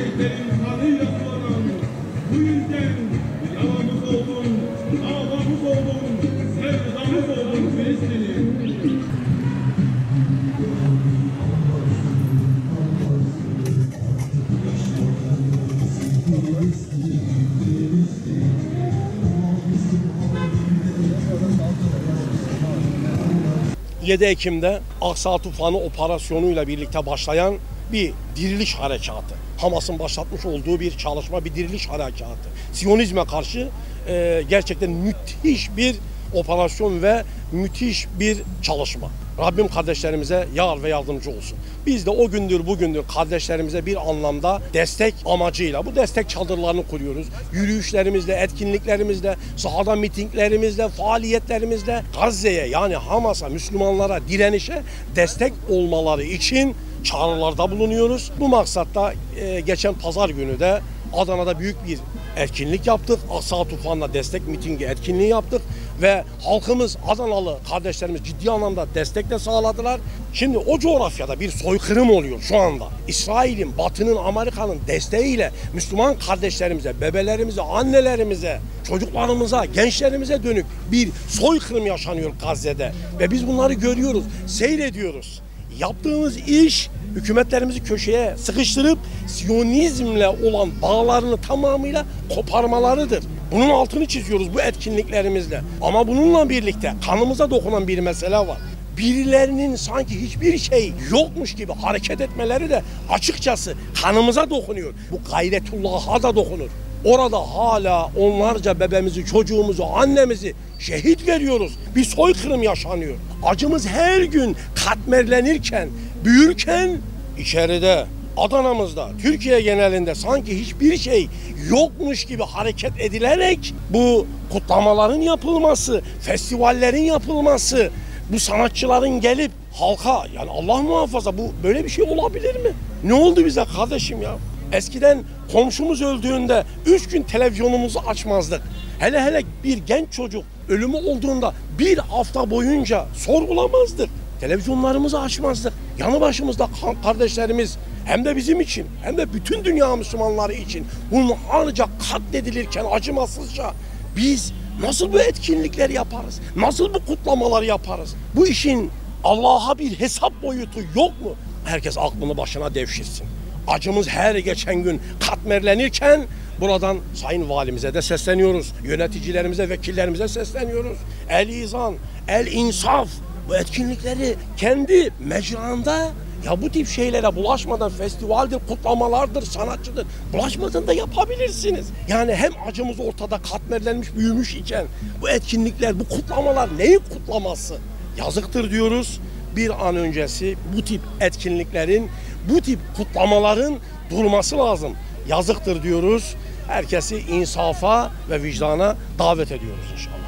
şehitlerin kanıyla sulanan, bu yüzden yalanımız oldun, davamız oldun, sevdamız oldun Filistin'in. ...7 Ekim'de Aksa Tufanı operasyonuyla birlikte başlayan bir diriliş harekatı. Hamas'ın başlatmış olduğu bir çalışma, bir diriliş harekatı. Siyonizme karşı gerçekten müthiş bir operasyon ve müthiş bir çalışma. Rabbim kardeşlerimize yar ve yardımcı olsun. Biz de o gündür bugündür kardeşlerimize bir anlamda destek amacıyla bu destek çadırlarını kuruyoruz. Yürüyüşlerimizle, etkinliklerimizle, sahada mitinglerimizle, faaliyetlerimizle Gazze'ye yani Hamas'a, Müslümanlara, direnişe destek olmaları için çağrılarda bulunuyoruz. Bu maksatta geçen pazar günü de Adana'da büyük bir etkinlik yaptık. Aksa Tufan'la destek mitingi etkinliği yaptık ve halkımız, Adanalı kardeşlerimiz ciddi anlamda destek de sağladılar. Şimdi o coğrafyada bir soykırım oluyor şu anda. İsrail'in, Batı'nın, Amerika'nın desteğiyle Müslüman kardeşlerimize, bebelerimize, annelerimize, çocuklarımıza, gençlerimize dönük bir soykırım yaşanıyor Gazze'de. Ve biz bunları görüyoruz, seyrediyoruz. Yaptığımız iş hükümetlerimizi köşeye sıkıştırıp Siyonizmle olan bağlarını tamamıyla koparmalarıdır. Bunun altını çiziyoruz bu etkinliklerimizle. Ama bununla birlikte kanımıza dokunan bir mesele var. Birilerinin sanki hiçbir şey yokmuş gibi hareket etmeleri de açıkçası kanımıza dokunuyor. Bu gayretullah'a da dokunur. Orada hala onlarca bebeğimizi, çocuğumuzu, annemizi şehit veriyoruz. Bir soykırım yaşanıyor. Acımız her gün katmerlenirken, büyürken içeride, Adana'mızda, Türkiye genelinde sanki hiçbir şey yokmuş gibi hareket edilerek bu kutlamaların yapılması, festivallerin yapılması, bu sanatçıların gelip halka, yani Allah muhafaza bu böyle bir şey olabilir mi? Ne oldu bize kardeşim ya? Eskiden komşumuz öldüğünde 3 gün televizyonumuzu açmazdık. Hele hele bir genç çocuk ölümü olduğunda bir hafta boyunca sorgulamazdık. Televizyonlarımızı açmazdık. Yanı başımızda kardeşlerimiz hem de bizim için hem de bütün dünya Müslümanları için bunlarca katledilirken acımasızca biz nasıl bu etkinlikler yaparız? Nasıl bu kutlamalar yaparız? Bu işin Allah'a bir hesap boyutu yok mu? Herkes aklını başına devşirsin. Acımız her geçen gün katmerlenirken buradan Sayın Valimize de sesleniyoruz. Yöneticilerimize, vekillerimize sesleniyoruz. El-İzan, El-İnsaf bu etkinlikleri kendi mecranda ya bu tip şeylere bulaşmadan festivaldir, kutlamalardır, sanatçıdır. Bulaşmadan da yapabilirsiniz. Yani hem acımız ortada katmerlenmiş, büyümüş iken bu etkinlikler, bu kutlamalar neyin kutlaması? Yazıktır diyoruz. Bir an öncesi bu tip etkinliklerin, bu tip kutlamaların durması lazım. Yazıktır diyoruz. Herkesi insafa ve vicdana davet ediyoruz inşallah.